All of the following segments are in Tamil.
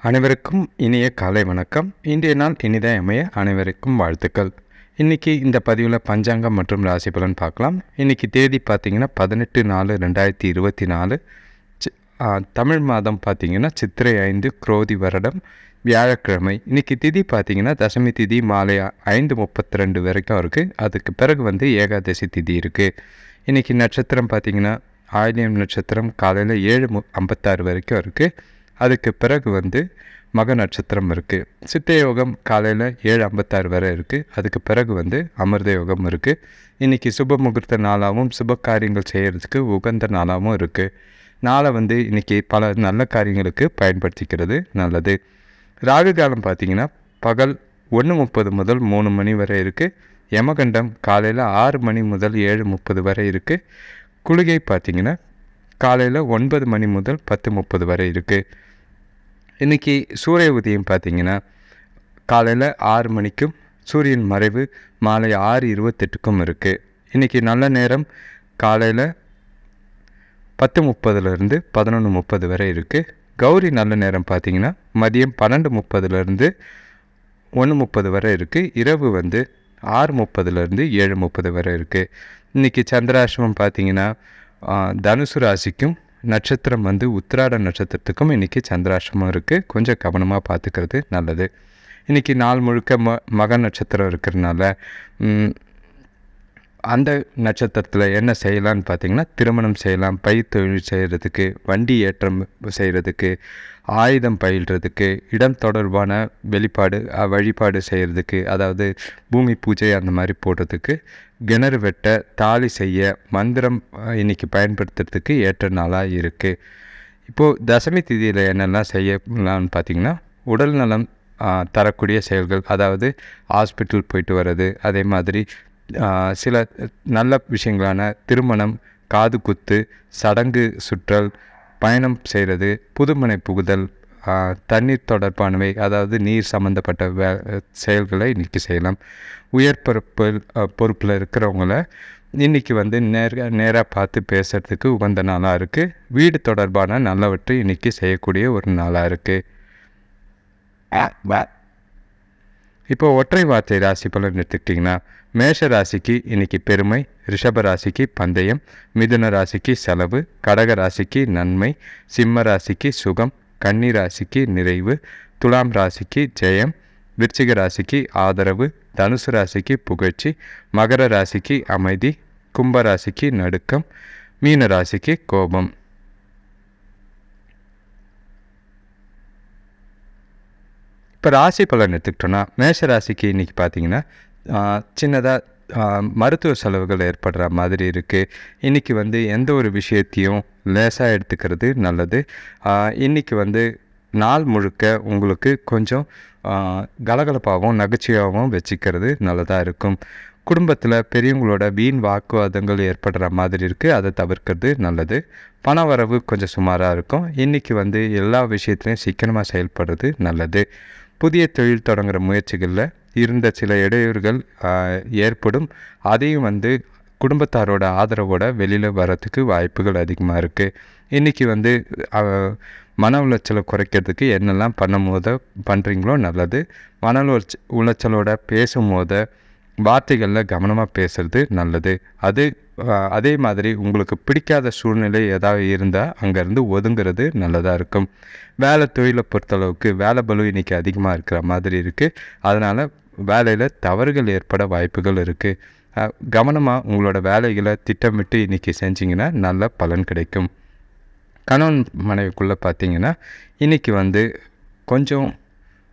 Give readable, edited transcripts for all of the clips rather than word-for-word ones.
அனைவருக்கும் இனிய காலை வணக்கம். இன்றைய நாள் இனிதே அமைய அனைவருக்கும் வாழ்த்துக்கள். இன்றைக்கி இந்த பதிவில் பஞ்சாங்கம் மற்றும் ராசி பலன் பார்க்கலாம். இன்றைக்கி தேதி பார்த்திங்கன்னா 18/4/2024. தமிழ் மாதம் பார்த்திங்கன்னா சித்திரை 5 குரோதி வருடம் வியாழக்கிழமை. இன்றைக்கி திதி பார்த்திங்கன்னா தசமி திதி மாலை 5:32 வரைக்கும் இருக்குது. அதுக்கு பிறகு ஏகாதசி திதி இருக்குது. இன்றைக்கி நட்சத்திரம் பார்த்திங்கன்னா ஆயில்யம் நட்சத்திரம் காலையில் 7:56 வரைக்கும் இருக்குது. அதுக்கு பிறகு மக நட்சத்திரம் இருக்குது. சித்த யோகம் காலையில் 7:56 வரை இருக்குது. அதுக்கு பிறகு அமிர்த யோகம் இருக்குது. இன்றைக்கி சுப முகூர்த்த நாளாகவும் சுப காரியங்கள் செய்கிறதுக்கு உகந்த நாளாகவும் இருக்குது. நாளை இன்றைக்கி பல நல்ல காரியங்களுக்கு பயன்படுத்திக்கிறது நல்லது. ராகு காலம் பார்த்திங்கன்னா பகல் 1:30 முதல் 3 மணி வரை இருக்குது. யமகண்டம் காலையில் 6 மணி முதல் 7:30 வரை இருக்குது. குளிகை பார்த்திங்கன்னா காலையில் 9 மணி முதல் 10:30 வரை இருக்குது. இன்றைக்கி சூரிய உதயம் பார்த்திங்கன்னா காலையில் 6 மணிக்கும் சூரியன் மறைவு மாலை 6:28க்கும் இருக்குது. இன்றைக்கி நல்ல நேரம் காலையில் 10:30 11:30 வரை இருக்குது. கௌரி நல்ல நேரம் பார்த்திங்கன்னா மதியம் 12:30 1:30 வரை இருக்குது. இரவு 6:30 7:30 வரை இருக்குது. இன்றைக்கி சந்திராஷ்டமம் பார்த்திங்கன்னா தனுசு ராசிக்கும் நட்சத்திரம் உத்திராட நட்சத்திரத்துக்கும் இன்றைக்கி சந்திராஷ்டமம் இருக்குது. கொஞ்சம் கவனமாக பார்த்துக்கிறது நல்லது. இன்றைக்கி நாள் முழுக்க மக நட்சத்திரம் இருக்கிறதுனால அந்த நட்சத்திரத்தில் என்ன செய்யலான்னு பார்த்திங்கன்னா திருமணம் செய்யலாம், பயிர் தொழில் செய்கிறதுக்கு, வண்டி ஏற்றம் செய்கிறதுக்கு, ஆயுதம் பயில்றதுக்கு, இடம் தொடர்பான வழிபாடு செய்கிறதுக்கு, அதாவது பூமி பூஜை அந்த மாதிரி போடுறதுக்கு, கிணறு வெட்ட, தாலி செய்ய, மந்திரம் இன்றைக்கி பயன்படுத்துறதுக்கு ஏற்ற நாளாக இருக்குது. இப்போது தசமி திதியில் என்னெல்லாம் செய்யலான்னு பார்த்திங்கன்னா உடல் நலம் தரக்கூடிய செயல்கள், அதாவது ஹாஸ்பிட்டல் போயிட்டு வர்றது, அதே மாதிரி சில நல்ல விஷயங்களான திருமணம், காது குத்து, சடங்கு சுற்றல், பயணம் செய்கிறது, புதுமனை புகுதல், தண்ணீர் தொடர்பானவை, அதாவது நீர் சம்மந்தப்பட்ட செயல்களை இன்றைக்கி செய்யலாம். உயர் பொறுப்பில் இருக்கிறவங்கள இன்றைக்கி நேராக பார்த்து பேசுகிறதுக்கு உகந்த நாளாக இருக்குது. வீடு தொடர்பான நல்லவற்றை இன்றைக்கி செய்யக்கூடிய ஒரு நாளாக இருக்குது. இப்போது ஒற்றை வார்த்தை ராசி பலன் எடுத்துக்கிட்டிங்கன்னா மேஷ ராசிக்கு இன்றைக்கி பெருமை, ரிஷப ராசிக்கு பந்தயம், மிதுன ராசிக்கு செலவு, கடக ராசிக்கு நன்மை, சிம்ம ராசிக்கு சுகம், கன்னி ராசிக்கு நிறைவு, துலாம் ராசிக்கு ஜெயம், விருச்சிக ராசிக்கு ஆதரவு, தனுசு ராசிக்கு புகழ்ச்சி, மகர ராசிக்கு அமைதி, கும்ப ராசிக்கு நடுக்கம், மீன ராசிக்கு கோபம். இப்போ ராசி பலன் எடுத்துக்கிட்டோன்னா மேஷ ராசிக்கு இன்றைக்கி பார்த்திங்கன்னா சின்னதாக மருத்துவ செலவுகள் ஏற்படுற மாதிரி இருக்குது. இன்றைக்கி எந்த ஒரு விஷயத்தையும் லேசாக எடுத்துக்கிறது நல்லது. இன்றைக்கி நாள் முழுக்க உங்களுக்கு கொஞ்சம் கலகலப்பாகவும் நகைச்சுவையாகவும் வச்சுக்கிறது நல்லதாக இருக்கும். குடும்பத்தில் பெரியவங்களோட வீண் வாக்குவாதங்கள் ஏற்படுற மாதிரி இருக்குது, அதை தவிர்க்கிறது நல்லது. பண வரவு கொஞ்சம் சுமாராக இருக்கும். இன்றைக்கி எல்லா விஷயத்துலையும் சிக்கனமாக செயல்படுறது நல்லது. புதிய தொழில் தொடங்குகிற முயற்சிகளில் இருந்த சில இடையூறுகள் ஏற்படும். அதையும் குடும்பத்தாரோட ஆதரவோடு வெளியில் வரத்துக்கு வாய்ப்புகள் அதிகமாக இருக்குது. இன்றைக்கி மன உளைச்சலை குறைக்கிறதுக்கு என்னெல்லாம் பண்ணுறீங்களோ நல்லது. மன உளைச்சலோட பேசும்போது வார்த்தைகளில் கவனமாக பேசுகிறது நல்லது. அதே மாதிரி உங்களுக்கு பிடிக்காத சூழ்நிலை ஏதாவது இருந்தால் அங்கேருந்து ஒதுங்கிறது நல்லதாக இருக்கும். வேலை தொழிலை பொறுத்தளவுக்கு வேலை பளு இன்றைக்கி அதிகமாக இருக்கிற மாதிரி இருக்குது. அதனால் வேலையில் தவறுகள் ஏற்பட வாய்ப்புகள் இருக்குது. கவனமாக உங்களோட வேலைகளை திட்டமிட்டு இன்றைக்கி செஞ்சிங்கன்னா நல்ல பலன் கிடைக்கும். கணவன் மனைவிக்குள்ளே பார்த்திங்கன்னா இன்றைக்கி கொஞ்சம்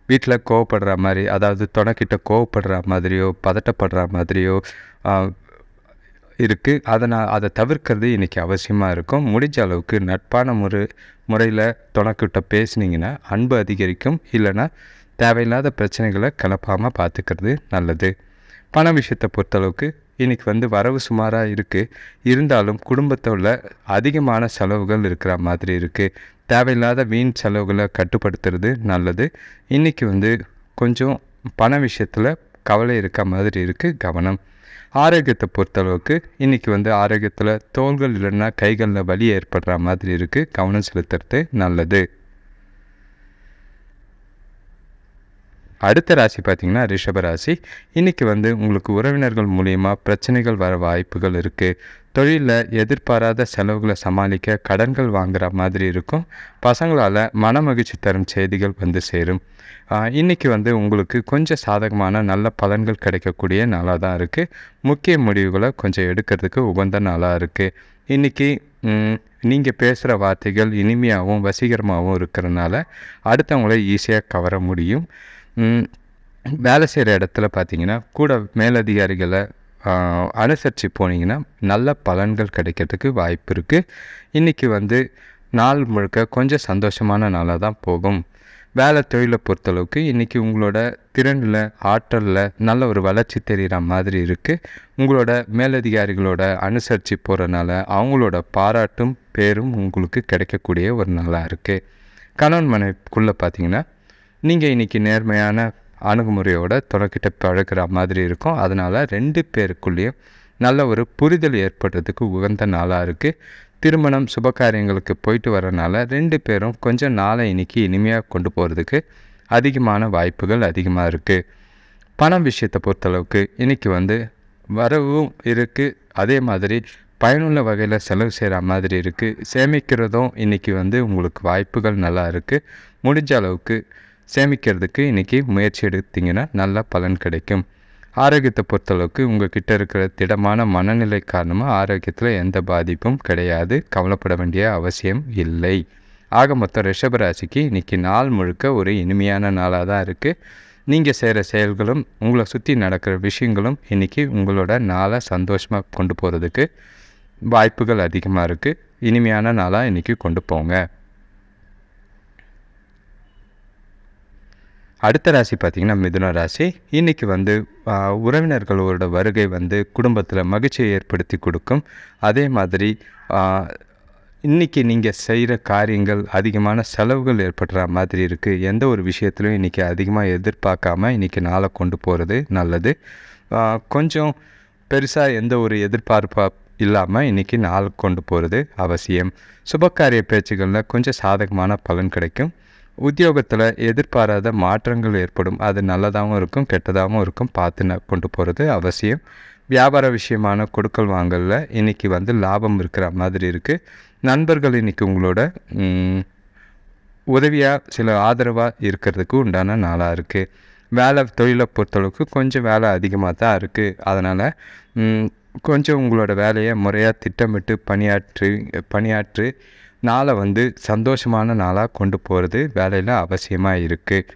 வீட்டில் கோவப்படுற மாதிரி, அதாவது துணைக்கிட்ட கோவப்படுற மாதிரியோ பதட்டப்படுற மாதிரியோ இருக்குது. அதை தவிர்க்கிறது இன்றைக்கி அவசியமாக இருக்கும். முடிஞ்ச அளவுக்கு நட்பான முறையில் துணைக்கிட்ட பேசுனீங்கன்னா அன்பு அதிகரிக்கும். இல்லைன்னா தேவையில்லாத பிரச்சனைகளை கிளப்பாமல் பார்த்துக்கிறது நல்லது. பண விஷயத்தை பொறுத்தளவுக்கு இன்றைக்கி வரவு சுமாராக இருக்குது. இருந்தாலும் குடும்பத்தோட அதிகமான செலவுகள் இருக்கிற மாதிரி இருக்குது. தேவையில்லாத வீண் செலவுகளை கட்டுப்படுத்துறது நல்லது. இன்றைக்கி கொஞ்சம் பண விஷயத்தில் கவலை இருக்க மாதிரி இருக்குது, கவனம். ஆரோக்கியத்தை பொறுத்தளவுக்கு இன்றைக்கி ஆரோக்கியத்தில் தோள்கள் இல்லைன்னா கைகளில் வலி ஏற்படுற மாதிரி இருக்குது, கவனம் செலுத்துறது நல்லது. அடுத்த ராசி பார்த்திங்கன்னா ரிஷப ராசி. இன்றைக்கி வந்து உங்களுக்கு உறவினர்கள் மூலிமா பிரச்சனைகள் வர வாய்ப்புகள் இருக்குது. தொழிலில் எதிர்பாராத செலவுகளை சமாளிக்க கடன்கள் வாங்குகிற மாதிரி இருக்கும். பசங்களால் மன மகிழ்ச்சி தரும் செய்திகள் வந்து சேரும். இன்றைக்கி வந்து உங்களுக்கு கொஞ்சம் சாதகமான நல்ல பலன்கள் கிடைக்கக்கூடிய நாளாக தான் இருக்குது. முக்கிய முடிவுகளை கொஞ்சம் எடுக்கிறதுக்கு உகந்த நாளாக இருக்குது. இன்றைக்கி நீங்கள் பேசுகிற வார்த்தைகள் இனிமையாகவும் வசீகரமாகவும் இருக்கிறனால அடுத்தவங்கள ஈஸியாக கவர முடியும். வேலை செய்கிற இடத்துல பார்த்தீங்கன்னா கூட மேலதிகாரிகளை அனுசரித்து போனீங்கன்னா நல்ல பலன்கள் கிடைக்கிறதுக்கு வாய்ப்பு இருக்குது. இன்றைக்கி வந்து நாள் முழுக்க கொஞ்சம் சந்தோஷமான நாளாக தான் போகும். வேலை தொழிலை பொறுத்தளவுக்கு இன்றைக்கி உங்களோட திறனில் ஆற்றலில் நல்ல ஒரு வளர்ச்சி தெரிகிற மாதிரி இருக்குது. உங்களோட மேலதிகாரிகளோட அனுசரித்து போகிறனால அவங்களோட பாராட்டும் பேரும் உங்களுக்கு கிடைக்கக்கூடிய ஒரு நாளாக இருக்குது. கணவன் மனைவிக்குள்ளே பார்த்தீங்கன்னா நீங்கள் இன்றைக்கி நேர்மையான அணுகுமுறையோட தொடக்கிட்ட பழகிற மாதிரி இருக்கும். அதனால் 2 பேருக்குள்ளேயும் நல்ல ஒரு புரிதல் ஏற்படுறதுக்கு உகந்த நாளாக இருக்குது. திருமணம் சுபகாரியங்களுக்கு போயிட்டு வரனால 2 பேரும் கொஞ்சம் நாளை இன்றைக்கி இனிமையாக கொண்டு போகிறதுக்கு அதிகமான வாய்ப்புகள் அதிகமாக இருக்குது. பணம் விஷயத்தை பொறுத்தளவுக்கு இன்றைக்கி வந்து வரவும் இருக்குது, அதே மாதிரி பயனுள்ள வகையில் செலவு செய்கிற மாதிரி இருக்குது. சேமிக்கிறதும் இன்றைக்கி வந்து உங்களுக்கு வாய்ப்புகள் நல்லா இருக்குது. முடிஞ்ச அளவுக்கு சேமிக்கிறதுக்கு இன்றைக்கி முயற்சி எடுத்திங்கன்னா நல்ல பலன் கிடைக்கும். ஆரோக்கியத்தை பொறுத்தளவுக்கு உங்கள் கிட்டே இருக்கிற திடமான மனநிலை காரணமாக ஆரோக்கியத்தில் எந்த பாதிப்பும் கிடையாது. கவலைப்பட வேண்டிய அவசியம் இல்லை. ஆக மொத்தம் ரிஷபராசிக்கு இன்றைக்கி நாள் முழுக்க ஒரு இனிமையான நாளாக தான் இருக்குது. நீங்கள் செய்கிற செயல்களும் உங்களை சுற்றி நடக்கிற விஷயங்களும் இன்றைக்கி உங்களோட நாளை சந்தோஷமாக கொண்டு போகிறதுக்கு வாய்ப்புகள் அதிகமாக இருக்குது. இனிமையான நாளாக இன்றைக்கி கொண்டு போங்க. அடுத்த ராசி பார்த்திங்கன்னா மிதுன ராசி. இன்றைக்கி வந்து உறவினர்களோட வருகை வந்து குடும்பத்தில் மகிழ்ச்சியை ஏற்படுத்தி கொடுக்கும். அதே மாதிரி இன்றைக்கி நீங்கள் செய்கிற காரியங்கள் அதிகமான செலவுகள் ஏற்படுற மாதிரி இருக்குது. எந்த ஒரு விஷயத்துலையும் இன்றைக்கி அதிகமாக எதிர்பார்க்காம இன்றைக்கி நாளை கொண்டு போகிறது நல்லது. கொஞ்சம் பெருசாக எந்த ஒரு எதிர்பார்ப்பா இல்லாமல் இன்றைக்கி நாள் கொண்டு போகிறது அவசியம். சுபகாரிய பேச்சுகளில் கொஞ்சம் சாதகமான பலன் கிடைக்கும். உத்தியோகத்தில் எதிர்பாராத மாற்றங்கள் ஏற்படும். அது நல்லதாகவும் இருக்கும், கெட்டதாகவும் இருக்கும். பார்த்து கொண்டு போகிறது அவசியம். வியாபார விஷயமான கொடுக்கல் வாங்கலில் இன்றைக்கி வந்து லாபம் இருக்கிற மாதிரி இருக்குது. நண்பர்கள் இன்றைக்கி உங்களோட உதவியாக சில ஆதரவாக இருக்கிறதுக்கு உண்டான நாளாக இருக்குது. வேலை தொழிலை பொறுத்தளவுக்கு கொஞ்சம் வேலை அதிகமாக தான் இருக்குது. அதனால் கொஞ்சம் உங்களோட வேலையை முறையாக திட்டமிட்டு பணியாற்றி நாளை வந்து சந்தோஷமான நாளாக கொண்டு போகிறது வேலையில் அவசியமாக இருக்குது.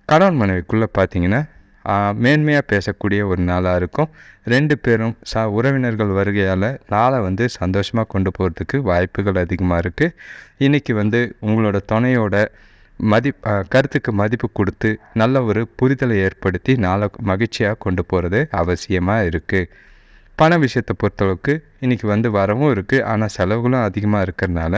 கணவன் மனைவிக்குள்ளே பார்த்திங்கன்னா மேன்மையாக பேசக்கூடிய ஒரு நாளாக இருக்கும். 2 பேரும் உறவினர்கள் வருகையால் நாளை வந்து சந்தோஷமாக கொண்டு போகிறதுக்கு வாய்ப்புகள் அதிகமாக இருக்குது. இன்றைக்கி வந்து உங்களோட துணையோட கருத்துக்கு மதிப்பு கொடுத்து நல்ல ஒரு புரிதலை ஏற்படுத்தி நாளை மகிழ்ச்சியாக கொண்டு போகிறது அவசியமாக இருக்குது. பண விஷயத்தை பொறுத்தளவுக்கு இன்றைக்கி வந்து வரவும் இருக்குது, ஆனால் செலவுகளும் அதிகமாக இருக்கிறதுனால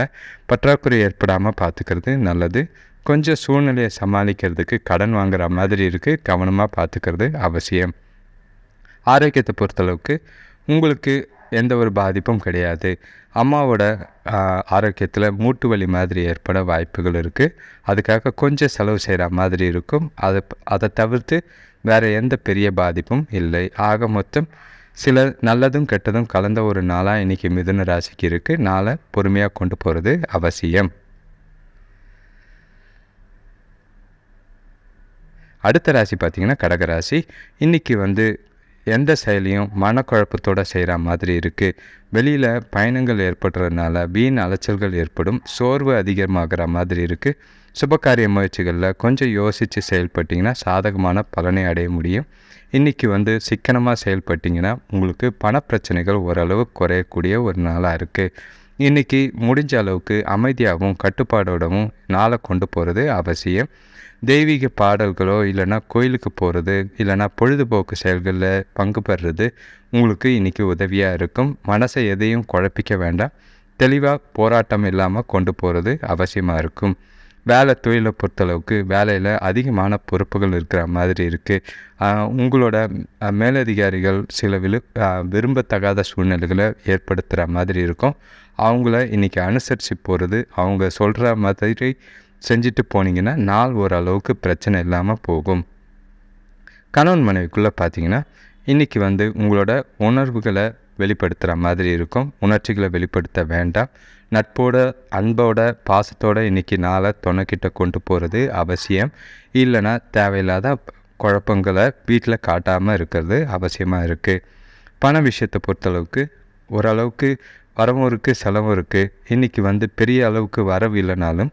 பற்றாக்குறை ஏற்படாமல் பார்த்துக்கிறது நல்லது. கொஞ்சம் சூழ்நிலையை சமாளிக்கிறதுக்கு கடன் வாங்குகிற மாதிரி இருக்குது, கவனமாக பார்த்துக்கிறது அவசியம். ஆரோக்கியத்தை பொறுத்தளவுக்கு உங்களுக்கு எந்த ஒரு பாதிப்பும் கிடையாது. அம்மாவோட ஆரோக்கியத்தில் மூட்டு வலி மாதிரி ஏற்பட வாய்ப்புகள் இருக்குது. அதுக்காக கொஞ்சம் செலவு செய்கிற மாதிரி இருக்கும். அதை தவிர்த்து வேறு எந்த பெரிய பாதிப்பும் இல்லை. ஆக மொத்தம் சில நல்லதும் கெட்டதும் கலந்த ஒரு நாளாக இன்றைக்கி மிதுன ராசிக்கு இருக்குது. நாளை பொறுமையாக கொண்டு போகிறது அவசியம். அடுத்த ராசி பார்த்திங்கன்னா கடகராசி. இன்றைக்கி வந்து எந்த செயலையும் மனக்குழப்பத்தோடு செய்கிற மாதிரி இருக்குது. வெளியில் பயணங்கள் ஏற்படுறதுனால வீண் அலைச்சல்கள் ஏற்படும். சோர்வு அதிகமாகிற மாதிரி இருக்குது. சுபகாரிய முயற்சிகளில் கொஞ்சம் யோசித்து செயல்பட்டிங்கன்னா சாதகமான பலனை அடைய முடியும். இன்றைக்கி வந்து சிக்கனமாக செயல்பட்டிங்கன்னா உங்களுக்கு பணப்பிரச்சனைகள் ஓரளவு குறையக்கூடிய ஒரு நாளாக இருக்குது. இன்றைக்கி முடிஞ்ச அளவுக்கு அமைதியாகவும் கட்டுப்பாடோடவும் நாளை கொண்டு போகிறது அவசியம். தெய்வீக பாடல்களோ இல்லைனா கோயிலுக்கு போகிறது இல்லைனா பொழுதுபோக்கு செயல்களில் பங்கு பெறுறது உங்களுக்கு இன்றைக்கி உதவியாக இருக்கும். மனசை எதையும் குழப்பிக்க வேண்டாம். தெளிவாக போராட்டம் இல்லாமல் கொண்டு போகிறது அவசியமாக இருக்கும். வேலை தொழிலை பொறுத்தளவுக்கு வேலையில் அதிகமான பொறுப்புகள் இருக்கிற மாதிரி இருக்குது. உங்களோட மேலதிகாரிகள் சில விரும்பத்தகாத சூழ்நிலைகளை ஏற்படுத்துகிற மாதிரி இருக்கும். அவங்கள இன்றைக்கி அனுசரித்து போகிறது, அவங்க சொல்கிற மாதிரி செஞ்சுட்டு போனீங்கன்னா நாள் ஓரளவுக்கு பிரச்சனை இல்லாமல் போகும். கணவன் மனைவிக்குள்ளே பார்த்தீங்கன்னா இன்றைக்கி வந்து உங்களோட உணர்வுகளை வெளிப்படுத்துகிற மாதிரி இருக்கும். உணர்ச்சிகளை வெளிப்படுத்த வேண்டாம். நட்போட, அன்போட, பாசத்தோட இன்றைக்கி நாளை துணைக்கிட்ட கொண்டு போகிறது அவசியம். இல்லைன்னா தேவையில்லாத குழப்பங்களை வீட்டில் காட்டாமல் இருக்கிறது அவசியமாக இருக்குது. பண விஷயத்தை பொறுத்தளவுக்கு ஓரளவுக்கு வரவும் இருக்குது, செலவும் இருக்குது. இன்றைக்கி வந்து பெரிய அளவுக்கு வரவு இல்லைனாலும்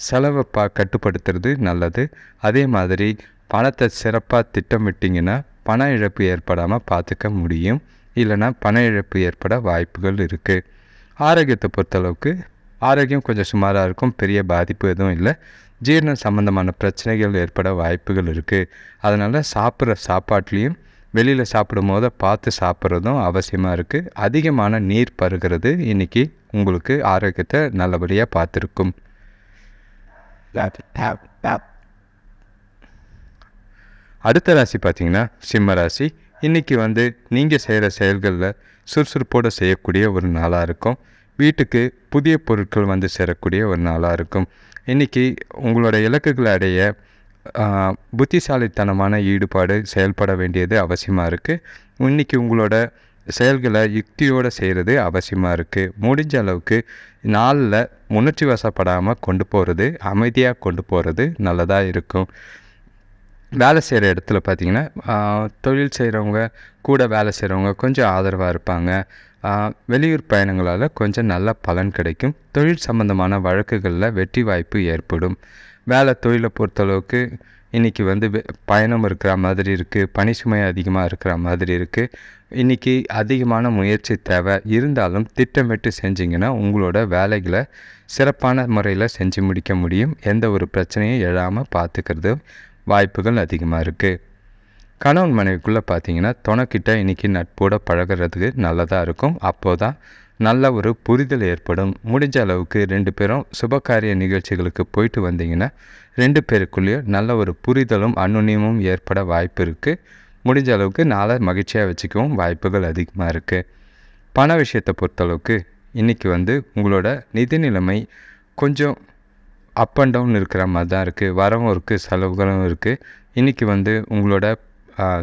செலவை கட்டுப்படுத்துறது நல்லது. அதே மாதிரி பணத்தை சிறப்பாக திட்டமிட்டிங்கன்னா பண இழப்பு ஏற்படாமல் பார்த்துக்க முடியும். இல்லைன்னா பண இழப்பு ஏற்பட வாய்ப்புகள் இருக்குது. ஆரோக்கியத்தை பொறுத்தளவுக்கு ஆரோக்கியம் கொஞ்சம் சுமாராக இருக்கும். பெரிய பாதிப்பு எதுவும் இல்லை. ஜீரணம் சம்மந்தமான பிரச்சனைகள் ஏற்பட வாய்ப்புகள் இருக்குது. அதனால் சாப்பிட்ற சாப்பாட்லேயும் வெளியில் சாப்பிடும் போது பார்த்து சாப்பிட்றதும் அவசியமாக இருக்குது. அதிகமான நீர் பருகிறது இன்றைக்கி உங்களுக்கு ஆரோக்கியத்தை நல்லபடியாக பார்த்துருக்கும். அடுத்த ராசி பார்த்திங்கன்னா சிம்ம ராசி. இன்றைக்கி வந்து நீங்கள் செய்கிற செயல்களில் சுறுசுறுப்போடு செய்யக்கூடிய ஒரு நாளாக இருக்கும். வீட்டுக்கு புதிய பொருட்கள் வந்து சேரக்கூடிய ஒரு நாளாக இருக்கும். இன்றைக்கி உங்களோட இலக்குகளை அடைய புத்திசாலித்தனமான ஈடுபாடு செயல்பட வேண்டியது அவசியமாக இருக்குது. இன்றைக்கி உங்களோட செயல்களை யுக்தியோடு செய்கிறது அவசியமாக இருக்குது. முடிஞ்ச அளவுக்கு நாளில் உணர்ச்சி வசப்படாமல் கொண்டு போகிறது, அமைதியாக கொண்டு போகிறது நல்லதாக இருக்கும். வேலை செய்கிற இடத்துல பார்த்திங்கன்னா தொழில் செய்கிறவங்க, கூட வேலை செய்கிறவங்க கொஞ்சம் ஆதரவாக இருப்பாங்க. வெளியூர் பயணங்களால் கொஞ்சம் நல்ல பலன் கிடைக்கும். தொழில் சம்பந்தமான வழக்குகளில் வெற்றி வாய்ப்பு ஏற்படும். வேலை தொழிலை பொறுத்தளவுக்கு இன்றைக்கி வந்து பயணம் இருக்கிற மாதிரி இருக்குது. பணி சுமை அதிகமாக இருக்கிற மாதிரி இருக்குது. இன்றைக்கி அதிகமான முயற்சி தேவை. இருந்தாலும் திட்டமிட்டு செஞ்சிங்கன்னா உங்களோட வேலைகளை சிறப்பான முறையில் செஞ்சு முடிக்க முடியும். எந்த ஒரு பிரச்சனையும் எழாமல் பார்த்துக்கிறது வாய்ப்புகள் அதிகமாக இருக்குது. கணவன் மனைவிக்குள்ளே பார்த்தீங்கன்னா துணைக்கிட்ட இன்றைக்கி நட்போடு பழகிறதுக்கு நல்லதாக இருக்கும். அப்போது தான் நல்ல ஒரு புரிதல் ஏற்படும். முடிஞ்ச அளவுக்கு 2 பேரும் சுபகாரிய நிகழ்ச்சிகளுக்கு போயிட்டு வந்தீங்கன்னா 2 பேருக்குள்ளேயும் நல்ல ஒரு புரிதலும் அன்னுன்யமும் ஏற்பட வாய்ப்பு இருக்குது. முடிஞ்ச அளவுக்கு நாளை மகிழ்ச்சியாக வச்சுக்கவும் வாய்ப்புகள் அதிகமாக இருக்குது. பண விஷயத்தை பொறுத்தளவுக்கு இன்றைக்கி வந்து உங்களோட நிதி நிலைமை கொஞ்சம் அப் அண்ட் டவுன் இருக்கிற மாதிரி தான் இருக்குது. வரவும் இருக்குது, செலவுகளும் இருக்குது. இன்றைக்கி வந்து உங்களோட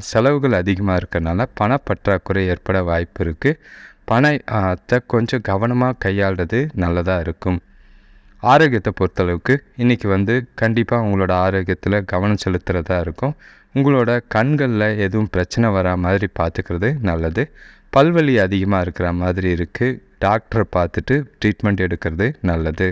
செலவுகள் அதிகமாக இருக்கிறனால பணப்பற்றாக்குறை ஏற்பட வாய்ப்பு இருக்குது. பணத்தை கொஞ்சம் கவனமாக கையாளுறது நல்லதாக இருக்கும். ஆரோக்கியத்தை பொறுத்தளவுக்கு இன்றைக்கி வந்து கண்டிப்பாக உங்களோட ஆரோக்கியத்தில் கவனம் செலுத்துகிறதா இருக்கும். உங்களோட கண்களில் எதுவும் பிரச்சனை வரா மாதிரி பார்த்துக்கிறது நல்லது. பல்வலி அதிகமாக இருக்கிற மாதிரி இருக்குது. டாக்டரை பார்த்துட்டு ட்ரீட்மெண்ட் எடுக்கிறது நல்லது.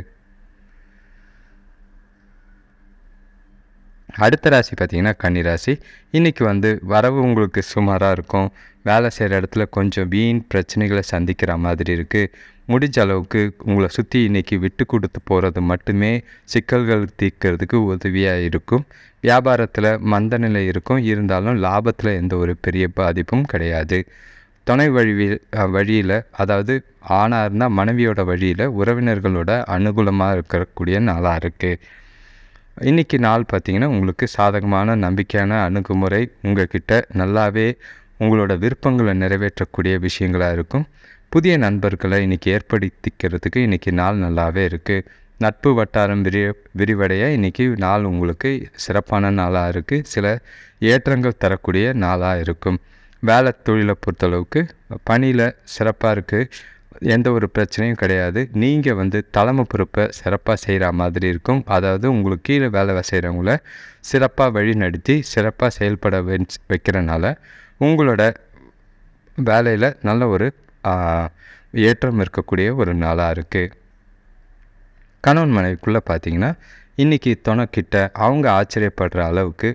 அடுத்த ராசி பார்த்திங்கன்னா கன்னி ராசி. இன்றைக்கி வந்து வரவு உங்களுக்கு சுமாராக இருக்கும். வேலை செய்கிற இடத்துல கொஞ்சம் வீண் பிரச்சனைகளை சந்திக்கிற மாதிரி இருக்குது. முடிஞ்ச அளவுக்கு உங்களை சுற்றி இன்றைக்கி விட்டு கொடுத்து போகிறது மட்டுமே சிக்கல்கள் தீர்க்கிறதுக்கு உதவியாக இருக்கும். வியாபாரத்தில் மந்த நிலை இருக்கும். இருந்தாலும் லாபத்தில் எந்த ஒரு பெரிய பாதிப்பும் கிடையாது. துணை வழியில் அதாவது ஆணாக இருந்தால் மனைவியோட வழியில் உறவினர்களோட அனுகூலமாக இருக்கக்கூடிய நாளாக இருக்குது. இன்றைக்கி நாள் பார்த்திங்கன்னா உங்களுக்கு சாதகமான நம்பிக்கையான அணுகுமுறை உங்கள்கிட்ட நல்லாவே உங்களோட விருப்பங்களை நிறைவேற்றக்கூடிய விஷயங்களாக இருக்கும். புதிய நண்பர்களை இன்றைக்கி ஏற்படுத்திக்கிறதுக்கு இன்றைக்கி நாள் நல்லாவே இருக்குது. நட்பு வட்டாரம் விரிவடைய இன்றைக்கி நாள் உங்களுக்கு சிறப்பான நாளாக இருக்குது. சில ஏற்றங்கள் தரக்கூடிய நாளாக இருக்கும். வேலை தொழிலை பொறுத்தளவுக்கு பணியில் சிறப்பாக இருக்குது. எந்த ஒரு பிரச்சனையும் கிடையாது. நீங்கள் வந்து தலைமை பொறுப்பை சிறப்பாக செய்கிற மாதிரி இருக்கும். அதாவது உங்களுக்கு கீழே வேலை செய்கிறவங்கள சிறப்பாக வழி நடத்தி சிறப்பாக செயல்பட வைக்கிறனால உங்களோட வேலையில் நல்ல ஒரு ஏற்றம் இருக்கக்கூடிய ஒரு நாளாக இருக்குது. கணவன் மனைவிக்குள்ளே பார்த்திங்கன்னா இன்றைக்கி துணைக்கிட்ட அவங்க ஆச்சரியப்படுற அளவுக்கு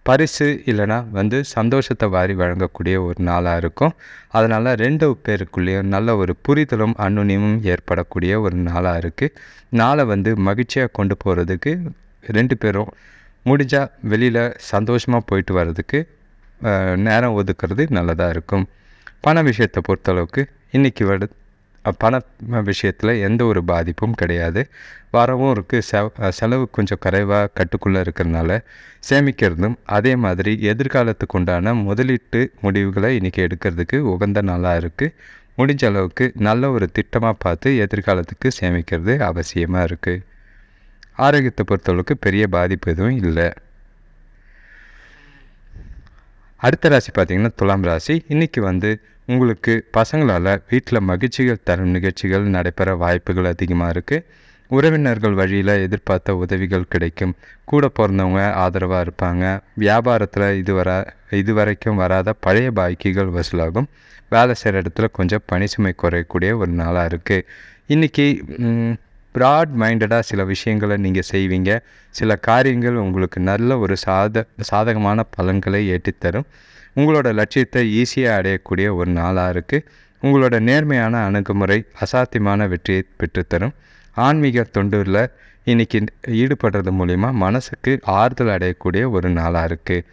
பரிசு இல்லைனா வந்து சந்தோஷத்தை வாரி வழங்கக்கூடிய ஒரு நாளாக இருக்கும். அதனால் 2 பேருக்குள்ளேயும் நல்ல ஒரு புரிதலும் அன்னுன்யமும் ஏற்படக்கூடிய ஒரு நாளாக இருக்குது. நாளை வந்து மகிழ்ச்சியாக கொண்டு போகிறதுக்கு 2 பேரும் முடிஞ்சால் வெளியில் சந்தோஷமாக போயிட்டு வர்றதுக்கு நேரம் ஒதுக்கிறது நல்லதாக இருக்கும். பண விஷயத்தை பொறுத்தளவுக்கு இன்றைக்கி பண விஷயத்தில் எந்த ஒரு பாதிப்பும் கிடையாது. வரவும் இருக்குது. செலவு கொஞ்சம் குறைவாக கட்டுக்குள்ளே இருக்கிறதுனால சேமிக்கிறதும் அதே மாதிரி எதிர்காலத்துக்கு உண்டான முதலீட்டு முடிவுகளை இன்றைக்கி எடுக்கிறதுக்கு உகந்த நாளாக இருக்குது. முடிஞ்ச அளவுக்கு நல்ல ஒரு திட்டமாக பார்த்து எதிர்காலத்துக்கு சேமிக்கிறது அவசியமாக இருக்குது. ஆரோக்கியத்தை பொறுத்தளவுக்கு பெரிய பாதிப்பு எதுவும் இல்லை. அடுத்த ராசி பார்த்திங்கன்னா துலாம் ராசி. இன்றைக்கி வந்து உங்களுக்கு பசங்களால் வீட்டில் மகிழ்ச்சிகள் தரும் நிகழ்ச்சிகள் நடைபெற வாய்ப்புகள் அதிகமாக இருக்குது. உறவினர்கள் வழியில் எதிர்பார்த்த உதவிகள் கிடைக்கும். கூட பிறந்தவங்க ஆதரவாக இருப்பாங்க. வியாபாரத்தில் இதுவரைக்கும் வராத பழைய பாக்கிகள் வசூலாகும். வேலை செய்கிற இடத்துல கொஞ்சம் பணிசுமை குறையக்கூடிய ஒரு நாளாக இருக்குது. இன்றைக்கி ப்ராட் மைண்டடாக சில விஷயங்களை நீங்கள் செய்வீங்க. சில காரியங்கள் உங்களுக்கு நல்ல ஒரு சாதகமான பலன்களை ஏற்றித்தரும். உங்களோட லட்சியத்தை ஈஸியாக அடையக்கூடிய ஒரு நாளாக இருக்குது. உங்களோட நேர்மையான அணுகுமுறை அசாத்தியமான வெற்றியை பெற்றுத்தரும். ஆன்மீக தொண்டில் இன்றைக்கி ஈடுபடுறது மூலிமா மனசுக்கு ஆறுதல் அடையக்கூடிய ஒரு நாளாக இருக்குது.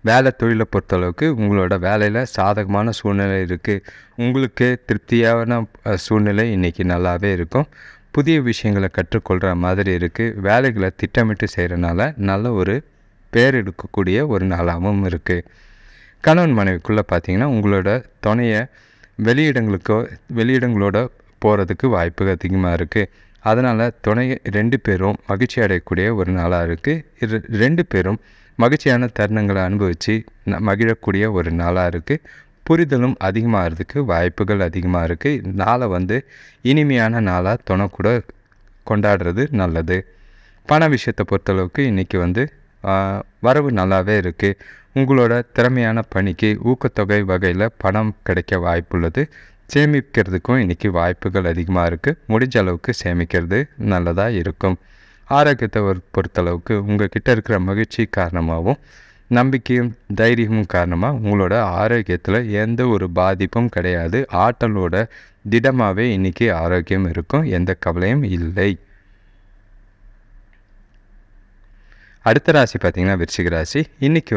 வேலை தொழிலை பொறுத்தளவுக்கு உங்களோட வேலையில் சாதகமான சூழ்நிலை இருக்குது. உங்களுக்கு திருப்தியான சூழ்நிலை இன்றைக்கி நல்லாவே இருக்கும். புதிய விஷயங்களை கற்றுக்கொள்கிற மாதிரி இருக்குது. வேலைகளை திட்டமிட்டு செய்கிறனால நல்ல ஒரு பேர் எடுக்கக்கூடிய ஒரு நாளாகவும் இருக்குது. கணவன் மனைவிக்குள்ளே பார்த்திங்கன்னா உங்களோட துணையை வெளியிடங்களோட போகிறதுக்கு வாய்ப்பு அதிகமாக இருக்குது. அதனால் துணை 2 பேரும் மகிழ்ச்சி அடையக்கூடிய ஒரு நாளாக இருக்குது. 2 பேரும் மகிழ்ச்சியான தருணங்களை அனுபவித்து மகிழக்கூடிய ஒரு நாளாக இருக்குது. புரிதலும் அதிகமாகிறதுக்கு வாய்ப்புகள் அதிகமாக இருக்குது. நாளை இனிமையான நாளாக துணை கூட கொண்டாடுறது நல்லது. பண விஷயத்தை பொறுத்தளவுக்கு இன்றைக்கி வரவு நல்லாவே இருக்குது. உங்களோட திறமையான பணிக்கு ஊக்கத்தொகை வகையில் பணம் கிடைக்க வாய்ப்புள்ளது. சேமிக்கிறதுக்கும் இன்றைக்கி வாய்ப்புகள் அதிகமாக இருக்குது. முடிஞ்ச அளவுக்கு சேமிக்கிறது நல்லதாக இருக்கும். ஆரோக்கியத்தை பொறுத்தளவுக்கு உங்கள் கிட்ட இருக்கிற மகிழ்ச்சி காரணமாகவும் நம்பிக்கையும் தைரியமும் காரணமாக உங்களோட ஆரோக்கியத்தில் எந்த ஒரு பாதிப்பும் கிடையாது. ஆற்றலோட திடமாகவே இன்றைக்கி ஆரோக்கியம் இருக்கும். எந்த கவலையும் இல்லை. அடுத்த ராசி பார்த்திங்கன்னா விருச்சிக ராசி. இன்றைக்கி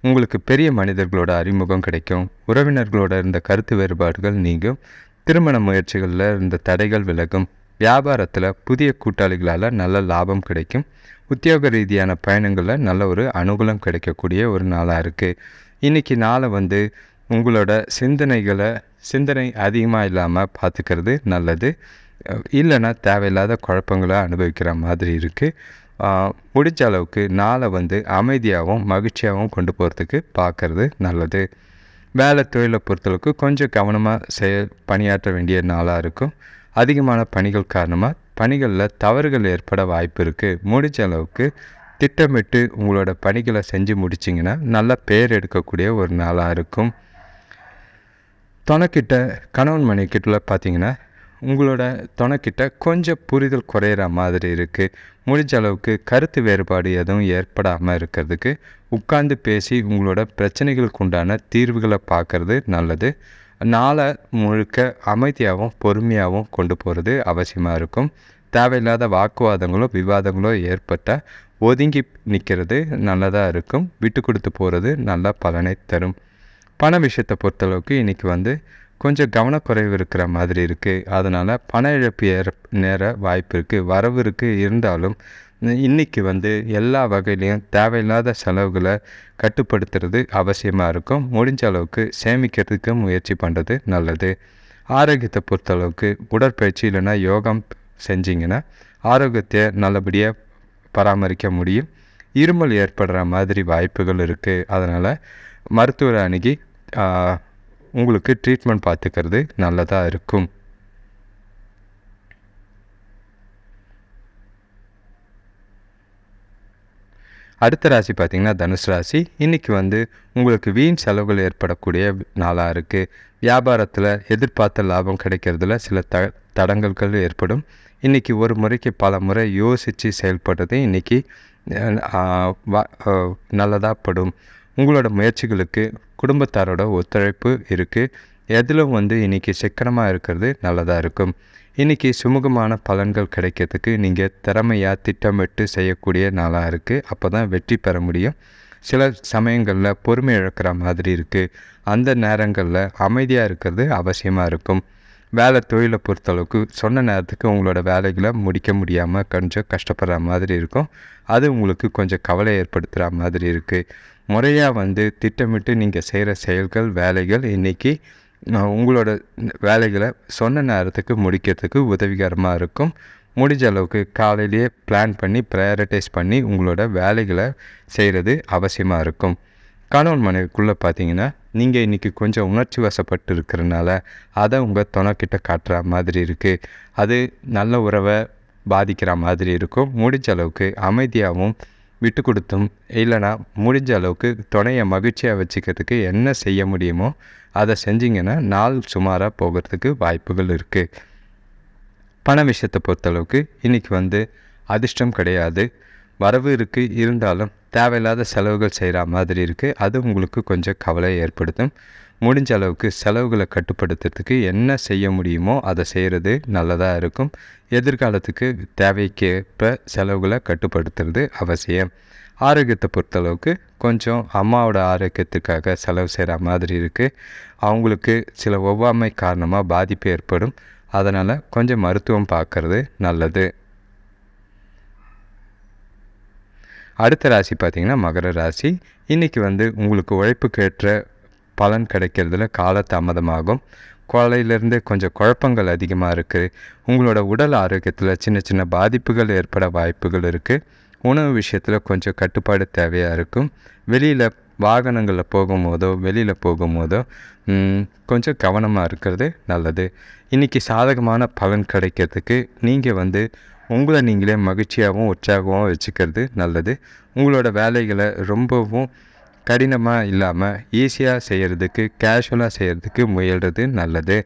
உங்களுக்கு பெரிய மனிதர்களோட அறிமுகம் கிடைக்கும். உறவினர்களோட இருந்த கருத்து வேறுபாடுகள் நீங்கும். திருமண முயற்சிகளில் இருந்த தடைகள் விலகும். வியாபாரத்தில் புதிய கூட்டாளிகளால் நல்ல லாபம் கிடைக்கும். உத்தியோக ரீதியான பயணங்களில் நல்ல ஒரு அனுகூலம் கிடைக்கக்கூடிய ஒரு நாளாக இருக்குது. இன்றைக்கி நாளை உங்களோட சிந்தனை அதிகமாக இல்லாமல் பார்த்துக்கிறது நல்லது. இல்லைன்னா தேவையில்லாத குழப்பங்களை அனுபவிக்கிற மாதிரி இருக்குது. முடிஞ்ச அளவுக்கு நாளை அமைதியாகவும் மகிழ்ச்சியாகவும் கொண்டு போகிறதுக்கு பார்க்குறது நல்லது. வேலை தொழிலை பொறுத்தளவுக்கு கொஞ்சம் கவனமாக பணியாற்ற வேண்டிய நாளாக இருக்கும். அதிகமான பணிகள் காரணமாக பணிகளில் தவறுகள் ஏற்பட வாய்ப்பு இருக்குது. முடிஞ்ச அளவுக்கு திட்டமிட்டு உங்களோட பணிகளை செஞ்சு முடிச்சிங்கன்னா நல்ல பேர் எடுக்கக்கூடிய ஒரு நாளாக இருக்கும். துணைக்கிட்ட கணவன் மனைவிக்கிட்ட பார்த்திங்கன்னா உங்களோட துணைக்கிட்ட கொஞ்சம் புரிதல் குறையிற மாதிரி இருக்குது. முடிஞ்ச அளவுக்கு கருத்து வேறுபாடு எதுவும் ஏற்படாமல் இருக்கிறதுக்கு உட்கார்ந்து பேசி உங்களோட பிரச்சனைகளுக்கு உண்டான தீர்வுகளை பார்க்குறது நல்லது. நாளை முழுக்க அமைதியாகவும் பொறுமையாகவும் கொண்டு போகிறது அவசியமாக இருக்கும். தேவையில்லாத வாக்குவாதங்களோ விவாதங்களோ ஏற்பட்டால் ஒதுங்கி நிற்கிறது நல்லதாக இருக்கும். விட்டு கொடுத்து போகிறது நல்ல பலனை தரும். பண விஷயத்தை பொறுத்தளவுக்கு இன்றைக்கி கொஞ்சம் கவனக்குறைவு இருக்கிற மாதிரி இருக்குது. அதனால் பண இழப்பு நேர வாய்ப்பு இருக்குது. வரவு இருக்குது. இருந்தாலும் இன்றைக்கி எல்லா வகையிலையும் தேவையில்லாத செலவுகளை கட்டுப்படுத்துறது அவசியமாக இருக்கும். முடிஞ்ச அளவுக்கு சேமிக்கிறதுக்கு முயற்சி பண்ணுறது நல்லது. ஆரோக்கியத்தை பொறுத்தளவுக்கு உடற்பயிற்சி இல்லைன்னா யோகம் செஞ்சிங்கன்னா ஆரோக்கியத்தை நல்லபடியாக பராமரிக்க முடியும். இருமல் ஏற்படுற மாதிரி வாய்ப்புகள் இருக்குது. அதனால் மருத்துவரை அணுகி உங்களுக்கு ட்ரீட்மெண்ட் பார்த்துக்கிறது நல்லதாக இருக்கும். அடுத்த ராசி பார்த்திங்கன்னா தனுசு ராசி. இன்றைக்கி உங்களுக்கு வீண் செலவுகள் ஏற்படக்கூடிய நாளாக இருக்குது. வியாபாரத்தில் எதிர்பார்த்த லாபம் கிடைக்கிறதுல சில தடங்கல்கள் ஏற்படும். இன்றைக்கி ஒரு முறைக்கு பல முறை யோசித்து செயல்படுறது இன்றைக்கி நல்லதாக படும். உங்களோட முயற்சிகளுக்கு குடும்பத்தாரோட ஒத்துழைப்பு இருக்குது. எதிலும் இன்றைக்கி சிக்கனமாக இருக்கிறது நல்லதாக இருக்கும். இன்றைக்கி சுமூகமான பலன்கள் கிடைக்கிறதுக்கு நீங்கள் திறமையாக திட்டமிட்டு செய்யக்கூடிய நாளாக இருக்குது. அப்போ தான் வெற்றி பெற முடியும். சில சமயங்களில் பொறுமை இழக்கிற மாதிரி இருக்குது. அந்த நேரங்களில் அமைதியாக இருக்கிறது அவசியமாக இருக்கும். வேலை தொழிலை பொறுத்தளவுக்கு சொன்ன நேரத்துக்கு உங்களோட வேலைகளை முடிக்க முடியாமல் கொஞ்சம் கஷ்டப்படுற மாதிரி இருக்கும். அது உங்களுக்கு கொஞ்சம் கவலை ஏற்படுத்துகிற மாதிரி இருக்குது. முறையாக திட்டமிட்டு நீங்கள் செய்கிற செயல்கள் வேலைகள் இன்றைக்கி உங்களோட வேலைகளை சொன்ன நேரத்துக்கு முடிக்கிறதுக்கு உதவிகரமாக இருக்கும். முடிஞ்ச அளவுக்கு காலையிலேயே பிளான் பண்ணி ப்ரையாரிட்டைஸ் பண்ணி உங்களோட வேலைகளை செய்கிறது அவசியமாக இருக்கும். கணவன் மனைவிக்குள்ளே பார்த்தீங்கன்னா, நீங்கள் இன்றைக்கி கொஞ்சம் உணர்ச்சி வசப்பட்டு இருக்கிறனால அதை உங்கள் துணைக்கிட்ட காட்டுற மாதிரி இருக்குது. அது நல்ல உறவை பாதிக்கிற மாதிரி இருக்கும். முடிஞ்ச அளவுக்கு அமைதியாகவும் விட்டு கொடுத்தும், இல்லைனா முடிஞ்ச அளவுக்கு துணையை மகிழ்ச்சியாக வச்சுக்கிறதுக்கு என்ன செய்ய முடியுமோ அதை செஞ்சிங்கன்னா நாள் சுமாராக போகிறதுக்கு வாய்ப்புகள் இருக்குது. பண விஷயத்தை பொறுத்தளவுக்கு இன்றைக்கி அதிர்ஷ்டம் கிடையாது. வரவு இருக்குது, இருந்தாலும் தேவையில்லாத செலவுகள் செய்கிற மாதிரி இருக்குது. அது உங்களுக்கு கொஞ்சம் கவலை ஏற்படுத்தும். முடிஞ்ச அளவுக்கு செலவுகளை கட்டுப்படுத்துறதுக்கு என்ன செய்ய முடியுமோ அதை செய்கிறது நல்லதாக இருக்கும். எதிர்காலத்துக்கு தேவைக்கேற்ப செலவுகளை கட்டுப்படுத்துறது அவசியம். ஆரோக்கியத்தை பொறுத்தளவுக்கு கொஞ்சம் அம்மாவோட ஆரோக்கியத்துக்காக செலவு செய்கிற மாதிரி இருக்குது. அவங்களுக்கு சில ஒவ்வாமை காரணமாக பாதிப்பு ஏற்படும். அதனால் கொஞ்சம் மருத்துவம் பார்க்குறது நல்லது. அடுத்த ராசி பார்த்திங்கன்னா மகர ராசி. இன்றைக்கி உங்களுக்கு உழைப்புக்கேற்ற பலன் கிடைக்கிறதுல காலதாமதமாகும். காலையிலேருந்து கொஞ்சம் குழப்பங்கள் அதிகமாக இருக்குது. உங்களோட உடல் ஆரோக்கியத்தில் சின்ன சின்ன பாதிப்புகள் ஏற்பட வாய்ப்புகள் இருக்குது. உணவு விஷயத்தில் கொஞ்சம் கட்டுப்பாடு தேவையாக இருக்கும். வெளியில் வாகனங்களில் வெளியில் போகும்போதோ கொஞ்சம் கவனமாக இருக்கிறது நல்லது. இன்றைக்கி சாதகமான பலன் கிடைக்கிறதுக்கு நீங்கள் உங்களை நீங்களே மகிழ்ச்சியாகவும் உற்சாகமாகவும் வச்சுக்கிறது நல்லது. உங்களோட வேலைகளை ரொம்பவும் கடினமாக இல்லாமல் ஈஸியாக செய்கிறதுக்கு, கேஷுவலாக செய்கிறதுக்கு முயல்கிறது நல்லது.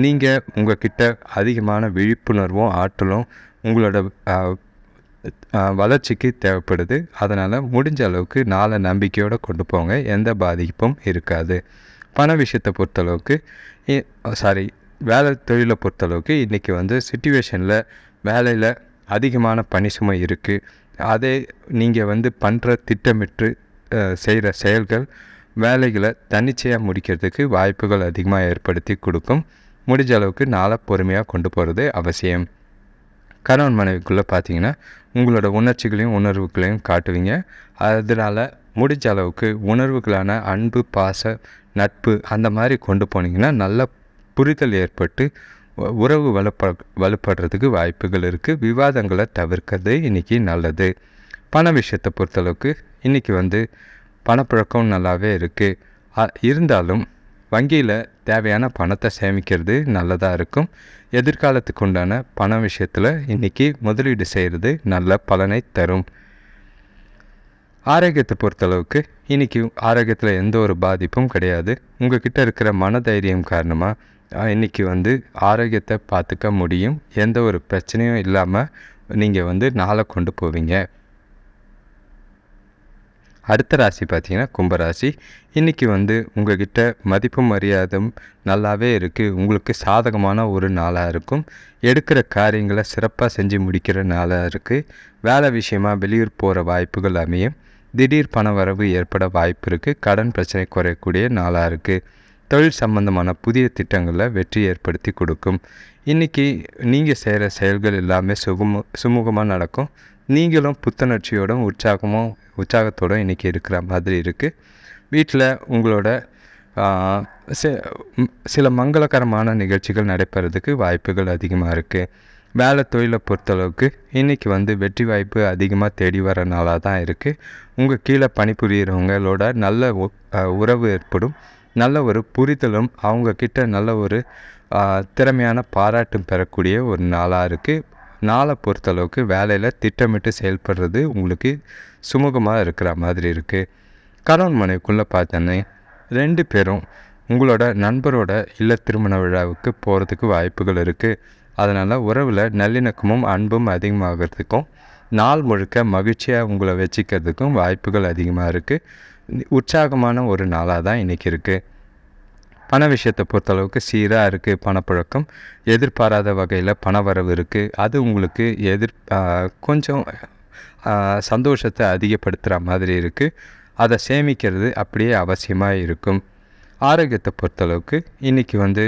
நீங்கள் உங்கள்கிட்ட அதிகமான விழிப்புணர்வும் ஆற்றலும் உங்களோட வளர்ச்சிக்கு தேவைப்படுது. அதனால் முடிஞ்ச அளவுக்கு நாளை நம்பிக்கையோடு கொண்டு போங்க, எந்த பாதிப்பும் இருக்காது. பண விஷயத்தை பொறுத்தளவுக்கு வேலை தொழிலை பொறுத்தளவுக்கு இன்றைக்கி சிச்சுவேஷனில் வேலையில் அதிகமான பணி சுமை இருக்குது. அதே நீங்கள் பண்ணுற திட்டமிட்டு செய்கிற செயல்கள் வேலைகளை தன்னிச்சையாக முடிக்கிறதுக்கு வாய்ப்புகள் அதிகமாக ஏற்படுத்தி கொடுக்கும். முடிஞ்ச அளவுக்கு நாளை பொறுமையாக கொண்டு போகிறது அவசியம். கணவன் மனைவிக்குள்ளே பார்த்தீங்கன்னா உங்களோட உணர்ச்சிகளையும் உணர்வுகளையும் காட்டுவீங்க. அதனால் முடிஞ்ச அளவுக்கு உணர்வுகளான அன்பு, பாச, நட்பு அந்த மாதிரி கொண்டு போனீங்கன்னா நல்ல புரிதல் ஏற்பட்டு உறவு வலுப்படுறதுக்கு வாய்ப்புகள் இருக்குது. விவாதங்களை தவிர்க்கிறது இன்றைக்கி நல்லது. பண விஷயத்தை பொறுத்தளவுக்கு இன்றைக்கி பணப்புழக்கம் நல்லாவே இருக்குது. இருந்தாலும் வங்கியில் தேவையான பணத்தை சேமிக்கிறது நல்லதாக இருக்கும். எதிர்காலத்துக்கு உண்டான பண விஷயத்தில் இன்றைக்கி முதலீடு செய்கிறது நல்ல பலனை தரும். ஆரோக்கியத்தை பொறுத்தளவுக்கு இன்றைக்கி ஆரோக்கியத்தில் எந்த ஒரு பாதிப்பும் கிடையாது. உங்கள் கிட்டே இருக்கிற மனதைரியம் காரணமாக இன்றைக்கி ஆரோக்கியத்தை பார்த்துக்க முடியும். எந்த ஒரு பிரச்சனையும் இல்லாமல் நீங்கள் நாளை கொண்டு போவீங்க. அடுத்த ராசி பார்த்திங்கன்னா கும்பராசி. இன்றைக்கி உங்கள்கிட்ட மதிப்பு மரியாதையும் நல்லாவே இருக்குது. உங்களுக்கு சாதகமான ஒரு நாளாக இருக்கும். எடுக்கிற காரியங்களை சிறப்பாக செஞ்சு முடிக்கிற நாளாக இருக்குது. வேலை விஷயமாக வெளியூர் போகிற வாய்ப்புகள் அமையும். திடீர் பண வரவு ஏற்பட வாய்ப்பு இருக்குது. கடன் பிரச்சனை குறையக்கூடிய நாளாக இருக்குது. தொழில் சம்பந்தமான புதிய திட்டங்களில் வெற்றி ஏற்படுத்தி கொடுக்கும். இன்றைக்கி நீங்கள் செய்கிற செயல்கள் எல்லாமே சுமூகமாக நடக்கும். நீங்களும் புத்துணர்ச்சியோடும் உற்சாகத்தோடு இன்றைக்கி இருக்கிற மாதிரி இருக்குது. வீட்டில் உங்களோட சில மங்களகரமான நிகழ்ச்சிகள் நடைபெறதுக்கு வாய்ப்புகள் அதிகமாக இருக்குது. வேலை தொழிலை பொறுத்தளவுக்கு இன்றைக்கி வெற்றி வாய்ப்பு அதிகமாக தேடி வர நாளாக தான் இருக்குது. உங்கள் கீழே பணிபுரிகிறவங்களோட நல்ல உறவு ஏற்படும். நல்ல ஒரு புரிதலும் அவங்கக்கிட்ட நல்ல ஒரு திறமையான பாராட்டும் பெறக்கூடிய ஒரு நாளாக இருக்குது. நாளை பொறுத்தளவுக்கு வேலையில் திட்டமிட்டு செயல்படுறது உங்களுக்கு சுமூகமாக இருக்கிற மாதிரி இருக்குது. கணவன் மனைவிக்குள்ளே பார்த்தோன்னே 2 பேரும் உங்களோட நண்பரோட இல்ல திருமண விழாவுக்கு போகிறதுக்கு வாய்ப்புகள் இருக்குது. அதனால் உறவில் நல்லிணக்கமும் அன்பும் அதிகமாகிறதுக்கும் நாள் முழுக்க மகிழ்ச்சியாக உங்களை வச்சுக்கிறதுக்கும் வாய்ப்புகள் அதிகமாக இருக்குது. உற்சாகமான ஒரு நாளாக தான் இன்றைக்கி இருக்குது. பண விஷயத்தை பொறுத்தளவுக்கு சீராக இருக்குது. பணப்புழக்கம் எதிர்பாராத வகையில் பண வரவு இருக்குது. அது உங்களுக்கு கொஞ்சம் சந்தோஷத்தை அதிகப்படுத்துகிற மாதிரி இருக்குது. அதை சேமிக்கிறது அப்படியே அவசியமாக இருக்கும். ஆரோக்கியத்தை பொறுத்தளவுக்கு இன்றைக்கி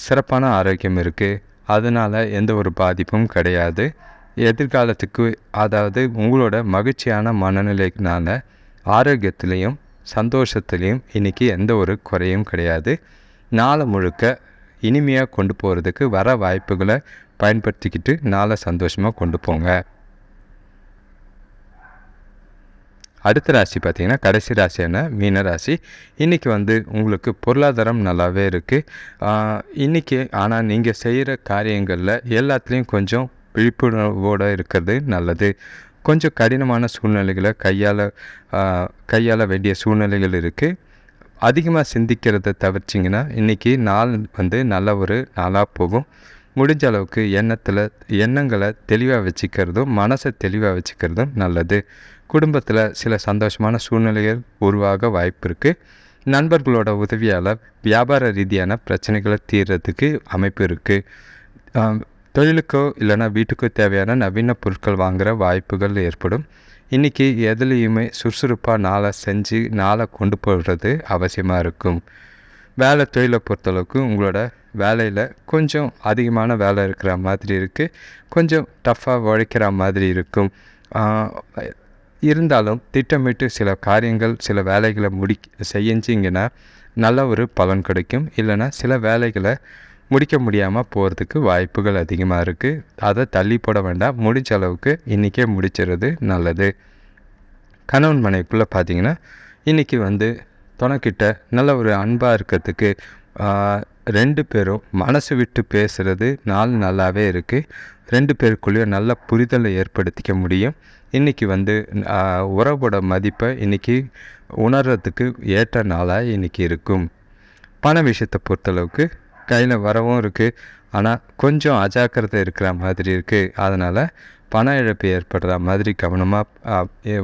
சிறப்பான ஆரோக்கியம் இருக்குது. அதனால் எந்த ஒரு பாதிப்பும் கிடையாது. எதிர்காலத்துக்கு அதாவது உங்களோட மகிழ்ச்சியான மனநிலையினால ஆரோக்கியத்துலேயும் சந்தோஷத்துலேயும் இன்றைக்கி எந்த ஒரு குறையும் கிடையாது. நாளை முழுக்க இனிமையாக கொண்டு போகிறதுக்கு வர வாய்ப்புகளை பயன்படுத்திக்கிட்டு நாளை சந்தோஷமாக கொண்டு போங்க. அடுத்த ராசி பார்த்திங்கன்னா கடைசி ராசியான மீன ராசி. இன்றைக்கி வந்து உங்களுக்கு பொருளாதாரம் நல்லாவே இருக்குது. இன்றைக்கி ஆனால் நீங்கள் செய்கிற காரியங்களில் எல்லாத்துலேயும் கொஞ்சம் விழிப்புணர்வோடு இருக்கிறது நல்லது. கொஞ்சம் கடினமான சூழ்நிலைகளை கையாள வேண்டிய சூழ்நிலைகள் இருக்குது. அதிகமாக சிந்திக்கிறத தவிர்த்திங்கன்னா இன்றைக்கி நாள் வந்து நல்ல ஒரு நாளாக போகும். முடிஞ்ச அளவுக்கு எண்ணங்களை தெளிவாக வச்சுக்கிறதும் மனசை தெளிவாக வச்சுக்கிறதும் நல்லது. குடும்பத்தில் சில சந்தோஷமான சூழ்நிலைகள் உருவாக வாய்ப்பு இருக்குது. நண்பர்களோட உதவியால் வியாபார ரீதியான பிரச்சனைகளை தீர்றதுக்கு அமைப்பு இருக்குது. தொழிலுக்கோ இல்லைனா வீட்டுக்கோ தேவையான நவீன பொருட்கள் வாங்குகிற வாய்ப்புகள் ஏற்படும். இன்றைக்கி எதுலேயுமே சுறுசுறுப்பாக நாளை கொண்டு போகிறது அவசியமாக இருக்கும். தொழிலை பொறுத்தளவுக்கு உங்களோட வேலையில் கொஞ்சம் அதிகமான வேலை இருக்கிற மாதிரி இருக்குது. கொஞ்சம் டஃப்பாக உழைக்கிற மாதிரி இருக்கும். இருந்தாலும் திட்டமிட்டு சில வேலைகளை செஞ்சிங்கன்னா நல்ல ஒரு பலன் கிடைக்கும். இல்லைனா சில வேலைகளை முடிக்க முடியாமல் போகிறதுக்கு வாய்ப்புகள் அதிகமாக இருக்குது. அதை தள்ளி போட வேண்டாம். முடிஞ்ச அளவுக்கு இன்றைக்கே முடிச்சிறது நல்லது. கணவன் மனைவிக்குள்ளே பார்த்திங்கன்னா இன்றைக்கி வந்து துணைக்கிட்ட நல்ல ஒரு அன்பாக இருக்கிறதுக்கு 2 பேரும் மனசு விட்டு பேசுகிறது நல்லாவே இருக்குது. 2 பேருக்குள்ளேயும் நல்ல புரிதலை ஏற்படுத்திக்க முடியும். இன்றைக்கி வந்து உறவோட மதிப்பை இன்றைக்கி உணர்கிறதுக்கு ஏற்ற நாளாக இன்றைக்கி இருக்கும். பண விஷயத்தை பொறுத்தளவுக்கு கையில் வரவும் இருக்குது. ஆனால் கொஞ்சம் அஜாக்கிரதை இருக்கிற மாதிரி இருக்குது. அதனால் பண இழப்பு ஏற்படுற மாதிரி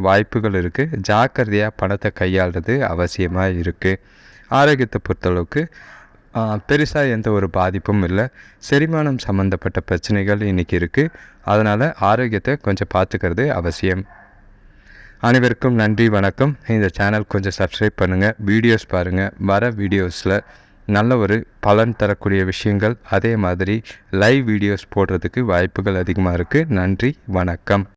வாய்ப்புகள் இருக்குது. ஜாக்கிரதையாக பணத்தை கையாளுறது அவசியமாக இருக்குது. ஆரோக்கியத்தை பொறுத்தளவுக்கு பெருசாக எந்த ஒரு பாதிப்பும் இல்லை. செரிமானம் சம்மந்தப்பட்ட பிரச்சனைகள் இன்றைக்கி இருக்குது. அதனால் ஆரோக்கியத்தை கொஞ்சம் பார்த்துக்கிறது அவசியம். அனைவருக்கும் நன்றி, வணக்கம். இந்த சேனல் கொஞ்சம் சப்ஸ்கிரைப் பண்ணுங்கள், வீடியோஸ் பாருங்கள். வர வீடியோஸில் நல்ல ஒரு பலன் தரக்கூடிய விஷயங்கள், அதே மாதிரி லைவ் வீடியோஸ் போடுறதுக்கு வாய்ப்புகள் அதிகமாக இருக்குது. நன்றி, வணக்கம்.